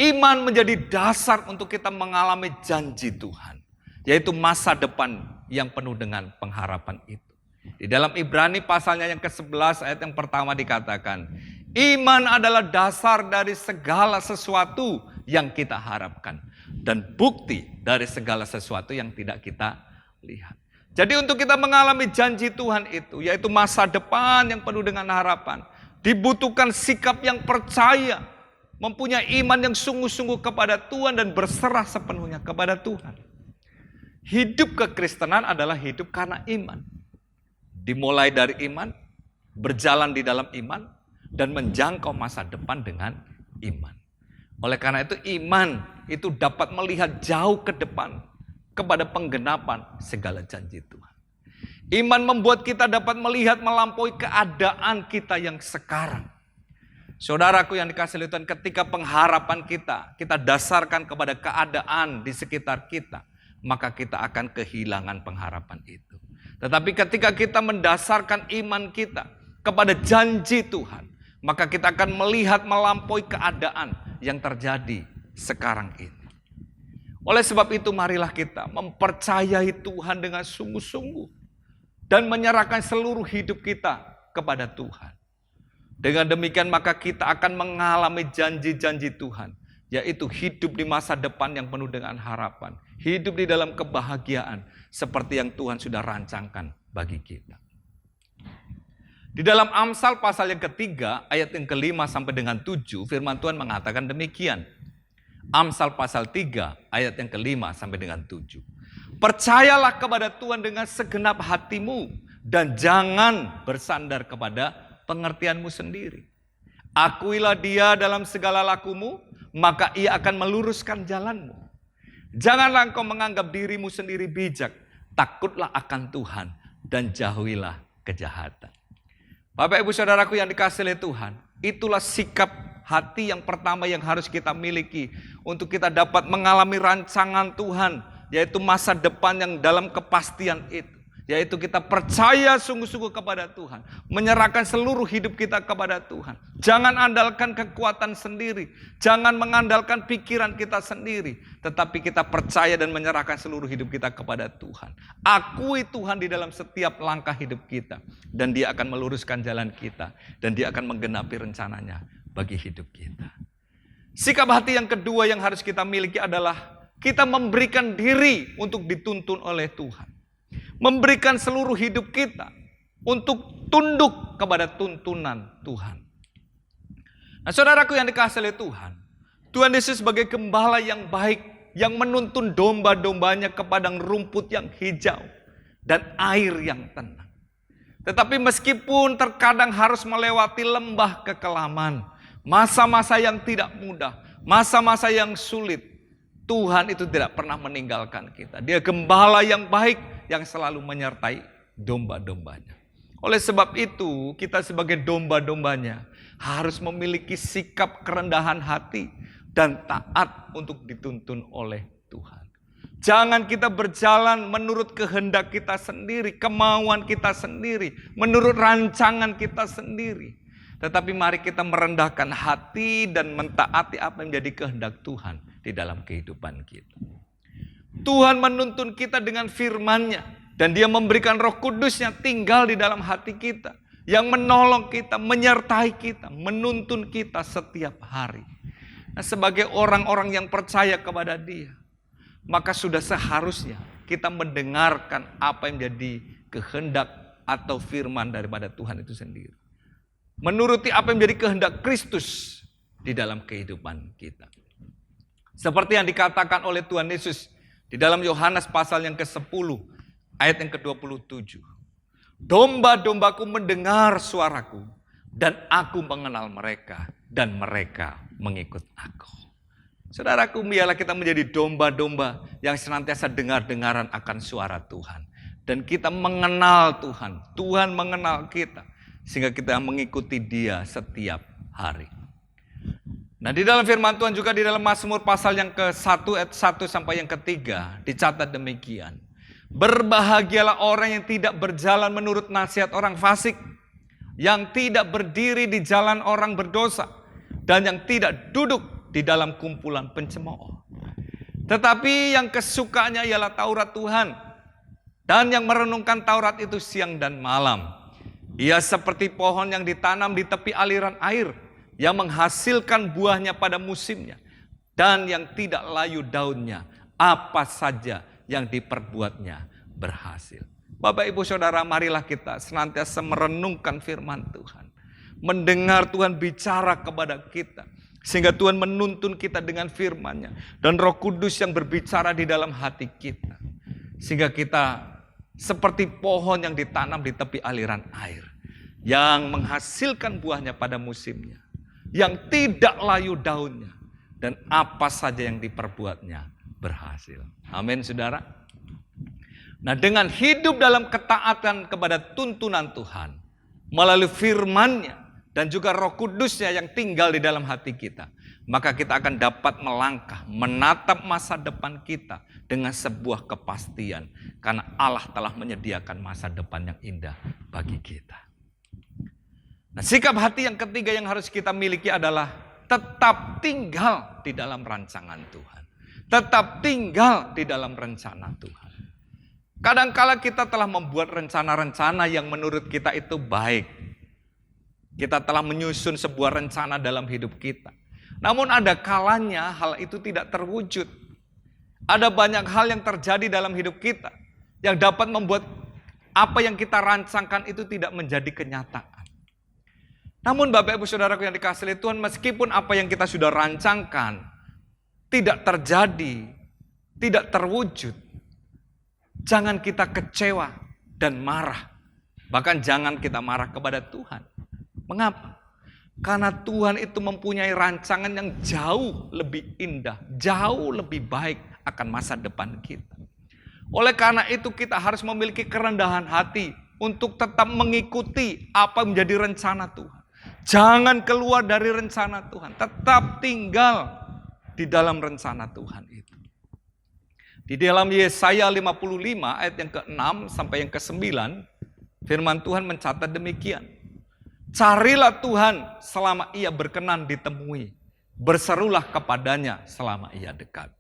Iman menjadi dasar untuk kita mengalami janji Tuhan, yaitu masa depan yang penuh dengan pengharapan itu. Di dalam Ibrani pasalnya yang ke-11 ayat yang pertama dikatakan, iman adalah dasar dari segala sesuatu yang kita harapkan dan bukti dari segala sesuatu yang tidak kita lihat. Jadi untuk kita mengalami janji Tuhan itu, yaitu masa depan yang penuh dengan harapan, dibutuhkan sikap yang percaya, mempunyai iman yang sungguh-sungguh kepada Tuhan dan berserah sepenuhnya kepada Tuhan. Hidup kekristenan adalah hidup karena iman. Dimulai dari iman, berjalan di dalam iman, dan menjangkau masa depan dengan iman. Oleh karena itu iman itu dapat melihat jauh ke depan kepada penggenapan segala janji Tuhan. Iman membuat kita dapat melihat melampaui keadaan kita yang sekarang. Saudaraku yang dikasihi oleh Tuhan, ketika pengharapan kita dasarkan kepada keadaan di sekitar kita, maka kita akan kehilangan pengharapan itu. Tetapi ketika kita mendasarkan iman kita kepada janji Tuhan, maka kita akan melihat melampaui keadaan yang terjadi sekarang ini. Oleh sebab itu marilah kita mempercayai Tuhan dengan sungguh-sungguh dan menyerahkan seluruh hidup kita kepada Tuhan. Dengan demikian maka kita akan mengalami janji-janji Tuhan, yaitu hidup di masa depan yang penuh dengan harapan. Hidup di dalam kebahagiaan seperti yang Tuhan sudah rancangkan bagi kita. Di dalam Amsal pasal yang ketiga, ayat yang ke-5 sampai dengan 7, firman Tuhan mengatakan demikian. Amsal pasal 3, ayat yang ke-5 sampai dengan 7. Percayalah kepada Tuhan dengan segenap hatimu dan jangan bersandar kepada pengertianmu sendiri. Akuilah Dia dalam segala lakumu, maka Ia akan meluruskan jalanmu. Janganlah engkau menganggap dirimu sendiri bijak, takutlah akan Tuhan dan jauhilah kejahatan. Bapak Ibu Saudaraku yang dikasihi oleh Tuhan, itulah sikap hati yang pertama yang harus kita miliki untuk kita dapat mengalami rancangan Tuhan, yaitu masa depan yang dalam kepastian itu. Yaitu kita percaya sungguh-sungguh kepada Tuhan. Menyerahkan seluruh hidup kita kepada Tuhan. Jangan andalkan kekuatan sendiri. Jangan mengandalkan pikiran kita sendiri. Tetapi kita percaya dan menyerahkan seluruh hidup kita kepada Tuhan. Akui Tuhan di dalam setiap langkah hidup kita. Dan Dia akan meluruskan jalan kita. Dan Dia akan menggenapi rencananya bagi hidup kita. Sikap hati yang kedua yang harus kita miliki adalah Kita memberikan diri untuk dituntun oleh Tuhan. Memberikan seluruh hidup kita untuk tunduk kepada tuntunan Tuhan. Nah, saudaraku yang dikasihi oleh Tuhan, Tuhan Yesus sebagai gembala yang baik, yang menuntun domba-dombanya ke padang rumput yang hijau dan air yang tenang. Tetapi meskipun terkadang harus melewati lembah kekelaman, masa-masa yang tidak mudah, masa-masa yang sulit, Tuhan itu tidak pernah meninggalkan kita. Dia gembala yang baik yang selalu menyertai domba-dombanya. Oleh sebab itu, kita sebagai domba-dombanya harus memiliki sikap kerendahan hati dan taat untuk dituntun oleh Tuhan. Jangan kita berjalan menurut kehendak kita sendiri, kemauan kita sendiri, menurut rancangan kita sendiri. Tetapi mari kita merendahkan hati dan mentaati apa yang menjadi kehendak Tuhan di dalam kehidupan kita. Tuhan menuntun kita dengan firman-Nya, dan Dia memberikan Roh Kudus-Nya tinggal di dalam hati kita, yang menolong kita, menyertai kita, menuntun kita setiap hari. Nah, sebagai orang-orang yang percaya kepada Dia, maka sudah seharusnya kita mendengarkan apa yang menjadi kehendak atau firman daripada Tuhan itu sendiri. Menuruti apa yang menjadi kehendak Kristus di dalam kehidupan kita. Seperti yang dikatakan oleh Tuhan Yesus di dalam Yohanes pasal yang ke-10 ayat yang ke-27. Domba-dombaku mendengar suaraku dan aku mengenal mereka dan mereka mengikut aku. Saudaraku, biarlah kita menjadi domba-domba yang senantiasa dengar-dengaran akan suara Tuhan. Dan kita mengenal Tuhan, Tuhan mengenal kita. Sehingga kita mengikuti Dia setiap hari. Nah, di dalam firman Tuhan juga di dalam Mazmur pasal yang ke-1 ayat 1 sampai yang ke-3 dicatat demikian. Berbahagialah orang yang tidak berjalan menurut nasihat orang fasik, yang tidak berdiri di jalan orang berdosa, dan yang tidak duduk di dalam kumpulan pencemooh. Tetapi yang kesukaannya ialah Taurat Tuhan, dan yang merenungkan Taurat itu siang dan malam. Ia seperti pohon yang ditanam di tepi aliran air, yang menghasilkan buahnya pada musimnya, dan yang tidak layu daunnya, apa saja yang diperbuatnya berhasil. Bapak, Ibu, Saudara, marilah kita senantiasa merenungkan firman Tuhan. Mendengar Tuhan bicara kepada kita. Sehingga Tuhan menuntun kita dengan firman-Nya. Dan Roh Kudus yang berbicara di dalam hati kita. Sehingga kita seperti pohon yang ditanam di tepi aliran air. Yang menghasilkan buahnya pada musimnya. Yang tidak layu daunnya. Dan apa saja yang diperbuatnya berhasil. Amin, saudara. Nah, dengan hidup dalam ketaatan kepada tuntunan Tuhan, melalui firman-Nya dan juga Roh Kudus-Nya yang tinggal di dalam hati kita, maka kita akan dapat melangkah, menatap masa depan kita dengan sebuah kepastian, karena Allah telah menyediakan masa depan yang indah bagi kita. Nah, sikap hati yang ketiga yang harus kita miliki adalah tetap tinggal di dalam rancangan Tuhan. Tetap tinggal di dalam rencana Tuhan. Kadangkala kita telah membuat rencana-rencana yang menurut kita itu baik. Kita telah menyusun sebuah rencana dalam hidup kita. Namun ada kalanya hal itu tidak terwujud. Ada banyak hal yang terjadi dalam hidup kita yang dapat membuat apa yang kita rancangkan itu tidak menjadi kenyataan. Namun Bapak Ibu Saudaraku yang dikasihi Tuhan, meskipun apa yang kita sudah rancangkan tidak terjadi, tidak terwujud, jangan kita kecewa dan marah. Bahkan jangan kita marah kepada Tuhan. Mengapa? Karena Tuhan itu mempunyai rancangan yang jauh lebih indah, jauh lebih baik akan masa depan kita. Oleh karena itu kita harus memiliki kerendahan hati untuk tetap mengikuti apa yang menjadi rencana Tuhan. Jangan keluar dari rencana Tuhan, tetap tinggal di dalam rencana Tuhan itu. Di dalam Yesaya 55 ayat yang ke-6 sampai yang ke-9, firman Tuhan mencatat demikian. Carilah Tuhan selama Ia berkenan ditemui, berserulah kepadanya selama Ia dekat.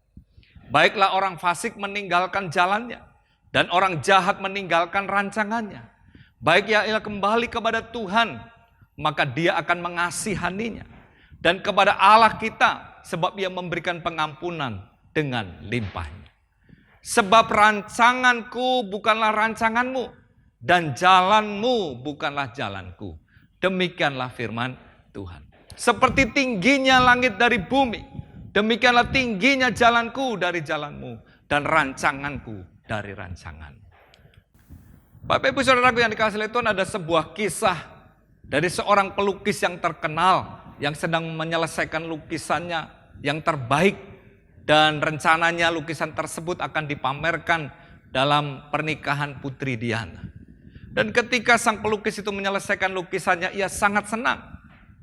Baiklah orang fasik meninggalkan jalannya, dan orang jahat meninggalkan rancangannya. Baik ia kembali kepada Tuhan, maka Dia akan mengasihaninya. Dan kepada Allah kita, sebab Ia memberikan pengampunan dengan limpahnya. Sebab rancanganku bukanlah rancanganmu, dan jalanmu bukanlah jalanku. Demikianlah firman Tuhan. Seperti tingginya langit dari bumi, demikianlah tingginya jalanku dari jalanmu, dan rancanganku dari rancanganmu. Bapak Ibu Saudaraku yang dikasihi oleh Tuhan, ada sebuah kisah dari seorang pelukis yang terkenal yang sedang menyelesaikan lukisannya yang terbaik. Dan rencananya lukisan tersebut akan dipamerkan dalam pernikahan Putri Diana. Dan ketika sang pelukis itu menyelesaikan lukisannya, ia sangat senang.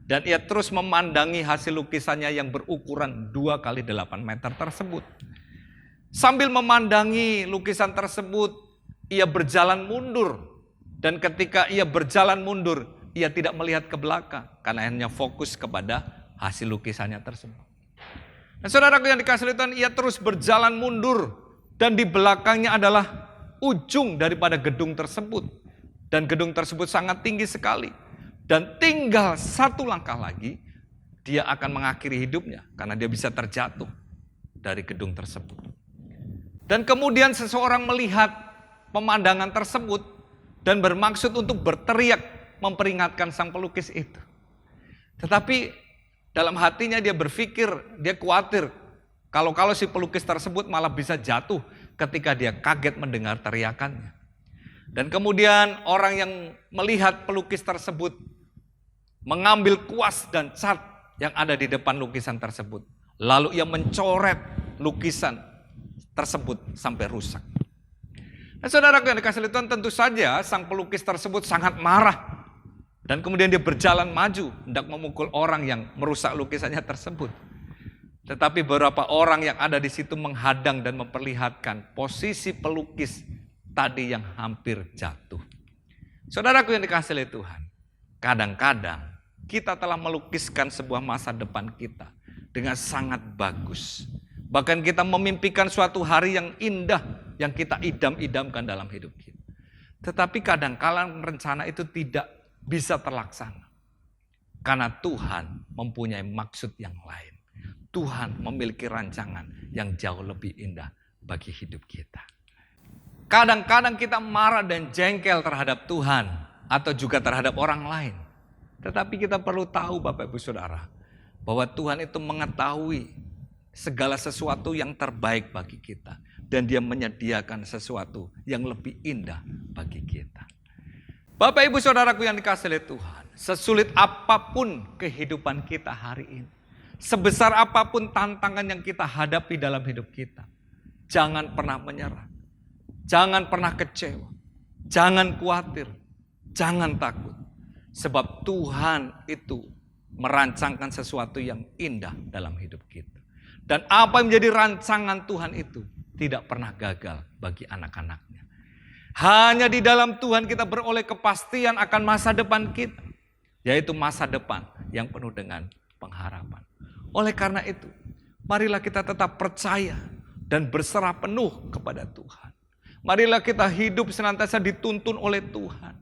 Dan ia terus memandangi hasil lukisannya yang berukuran 2 kali 8 meter tersebut. Sambil memandangi lukisan tersebut, ia berjalan mundur. Dan ketika ia berjalan mundur, ia tidak melihat ke belakang karena hanya fokus kepada hasil lukisannya tersebut. Nah, saudaraku yang dikasihi oleh Tuhan, ia terus berjalan mundur dan di belakangnya adalah ujung daripada gedung tersebut. Dan gedung tersebut sangat tinggi sekali. Dan tinggal 1 langkah lagi, dia akan mengakhiri hidupnya karena dia bisa terjatuh dari gedung tersebut. Dan kemudian seseorang melihat pemandangan tersebut dan bermaksud untuk berteriak memperingatkan sang pelukis itu. Tetapi dalam hatinya dia berpikir, dia khawatir kalau si pelukis tersebut malah bisa jatuh ketika dia kaget mendengar teriakannya. Dan kemudian orang yang melihat pelukis tersebut mengambil kuas dan cat yang ada di depan lukisan tersebut. Lalu ia mencoret lukisan tersebut sampai rusak. Nah, saudaraku yang dikasihi oleh Tuhan, tentu saja sang pelukis tersebut sangat marah. Dan kemudian dia berjalan maju, hendak memukul orang yang merusak lukisannya tersebut. Tetapi beberapa orang yang ada di situ menghadang dan memperlihatkan posisi pelukis tadi yang hampir jatuh. Saudaraku yang dikasihi oleh Tuhan, kadang-kadang kita telah melukiskan sebuah masa depan kita dengan sangat bagus. Bahkan kita memimpikan suatu hari yang indah yang kita idam-idamkan dalam hidup kita. Tetapi kadang-kadang rencana itu tidak bisa terlaksana. Karena Tuhan mempunyai maksud yang lain. Tuhan memiliki rancangan yang jauh lebih indah bagi hidup kita. Kadang-kadang kita marah dan jengkel terhadap Tuhan atau juga terhadap orang lain. Tetapi kita perlu tahu Bapak Ibu Saudara, bahwa Tuhan itu mengetahui segala sesuatu yang terbaik bagi kita. Dan Dia menyediakan sesuatu yang lebih indah bagi kita. Bapak Ibu Saudaraku yang dikasihi oleh Tuhan, sesulit apapun kehidupan kita hari ini, sebesar apapun tantangan yang kita hadapi dalam hidup kita, jangan pernah menyerah, jangan pernah kecewa, jangan khawatir, jangan takut. Sebab Tuhan itu merancangkan sesuatu yang indah dalam hidup kita. Dan apa yang menjadi rancangan Tuhan itu tidak pernah gagal bagi anak-anaknya. Hanya di dalam Tuhan kita beroleh kepastian akan masa depan kita. Yaitu masa depan yang penuh dengan pengharapan. Oleh karena itu, marilah kita tetap percaya dan berserah penuh kepada Tuhan. Marilah kita hidup senantiasa dituntun oleh Tuhan.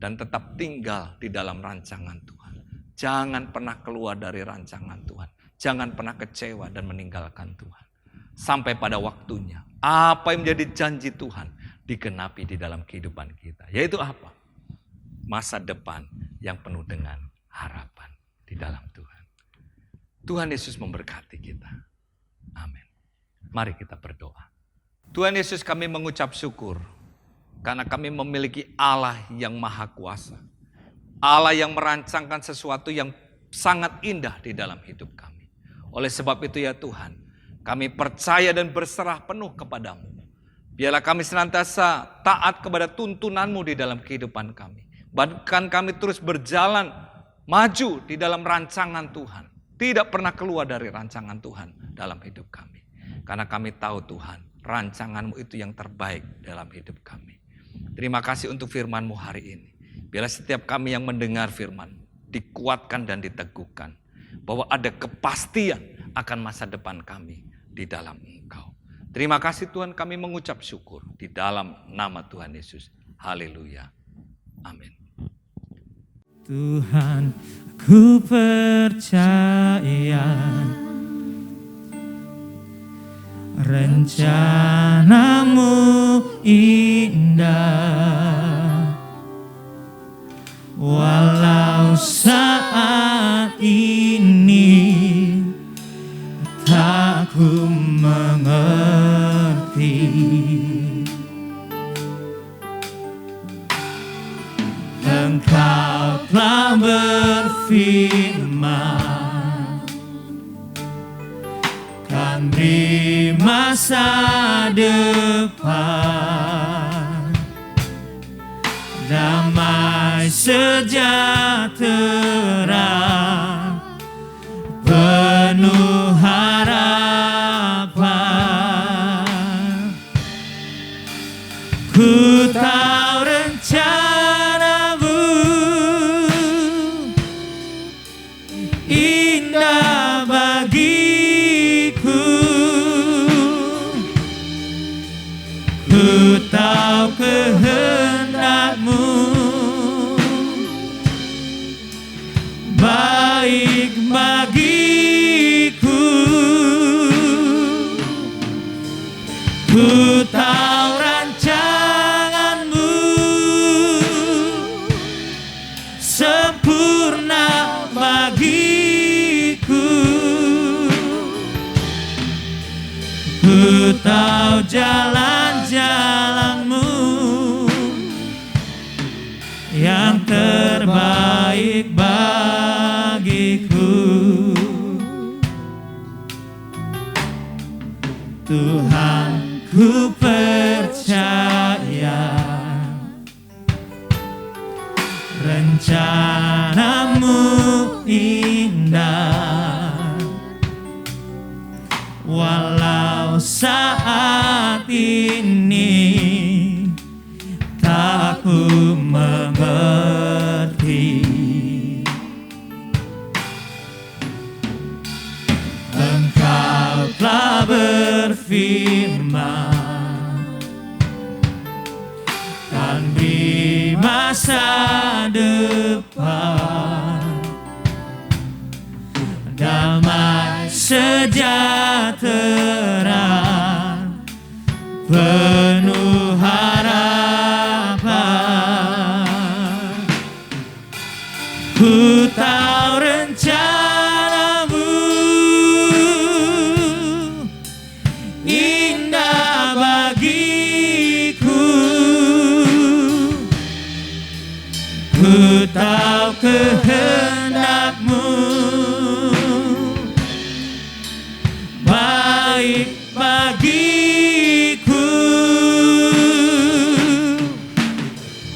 Dan tetap tinggal di dalam rancangan Tuhan. Jangan pernah keluar dari rancangan Tuhan. Jangan pernah kecewa dan meninggalkan Tuhan. Sampai pada waktunya, apa yang menjadi janji Tuhan digenapi di dalam kehidupan kita. Yaitu apa? Masa depan yang penuh dengan harapan di dalam Tuhan. Tuhan Yesus memberkati kita. Amin. Mari kita berdoa. Tuhan Yesus, kami mengucap syukur karena kami memiliki Allah yang maha kuasa. Allah yang merancangkan sesuatu yang sangat indah di dalam hidup kami. Oleh sebab itu ya Tuhan, kami percaya dan berserah penuh kepadamu. Biarlah kami senantiasa taat kepada tuntunan-Mu di dalam kehidupan kami. Bahkan kami terus berjalan maju di dalam rancangan Tuhan. Tidak pernah keluar dari rancangan Tuhan dalam hidup kami. Karena kami tahu Tuhan, rancangan-Mu itu yang terbaik dalam hidup kami. Terima kasih untuk firman-Mu hari ini. Biarlah setiap kami yang mendengar firman-Mu dikuatkan dan diteguhkan. Bahwa ada kepastian akan masa depan kami di dalam Engkau. Terima kasih Tuhan, kami mengucap syukur di dalam nama Tuhan Yesus. Haleluya. Amin. Tuhan, ku percaya rencanamu indah, walau saat ini tak ku mengerti. Engkau telah berfirman kan di masa depan damai sejahtera penuh harapan. Ku tahu rencanamu indah bagiku, ku tahu kehendakmu baik bagiku, ku tahu rancanganmu sempurna bagiku, ku tahu jalan-jalanmu yang terbaik bagiku. Tuhan, ku percaya rencanamu indah, walau saat ini tak ku mengerti. Engkau telah berfirman kan di masa depan damai sejahtera penuh harapan. Ku tahu rencanamu indah bagiku, ku tahu kehendakmu baik bagiku,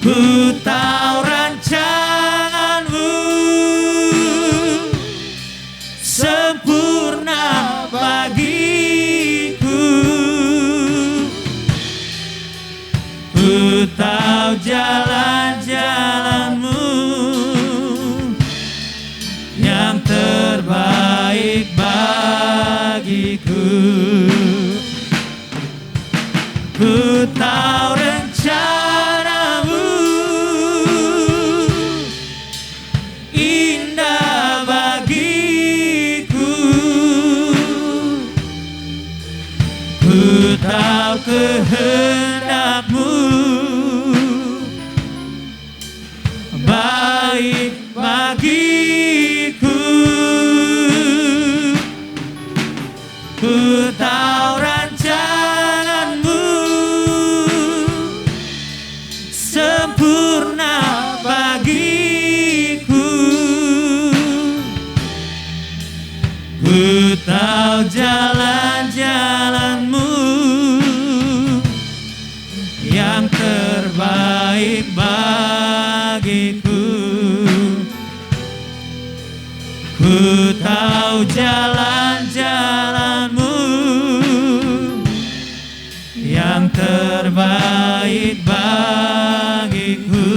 ku tahu rancanganmu sempurna bagiku, ku tahu jalan-jalanmu yang terbaik bagiku, ku tahu rencanamu indah bagiku, ku tahu kehendakmu baik bagiku, ku tahu rancanganmu sempurna bagiku, ku tahu jalan-jalanmu yang terbaik bagiku, ku tahu jalan-jalanmu yang terbaik bagiku,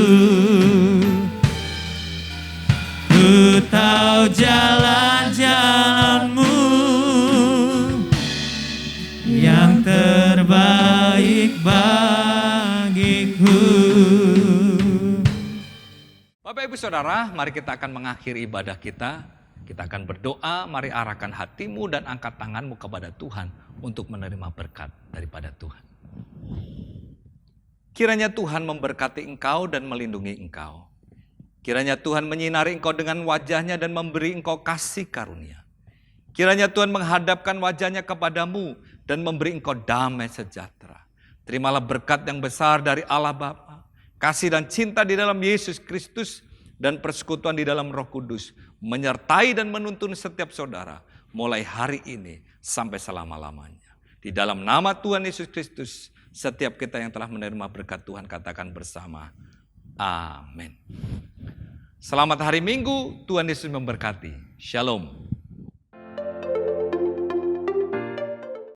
ku tahu jalan-jalanmu yang terbaik bagiku. Bapak Ibu Saudara, mari kita akan mengakhiri ibadah kita Kita akan berdoa, mari arahkan hatimu dan angkat tanganmu kepada Tuhan untuk menerima berkat daripada Tuhan. Kiranya Tuhan memberkati engkau dan melindungi engkau. Kiranya Tuhan menyinari engkau dengan wajahnya dan memberi engkau kasih karunia. Kiranya Tuhan menghadapkan wajahnya kepadamu dan memberi engkau damai sejahtera. Terimalah berkat yang besar dari Allah Bapa, kasih dan cinta di dalam Yesus Kristus, dan persekutuan di dalam Roh Kudus menyertai dan menuntun setiap saudara mulai hari ini sampai selama-lamanya. Di dalam nama Tuhan Yesus Kristus, setiap kita yang telah menerima berkat Tuhan katakan bersama, amin. Selamat hari Minggu, Tuhan Yesus memberkati. Shalom.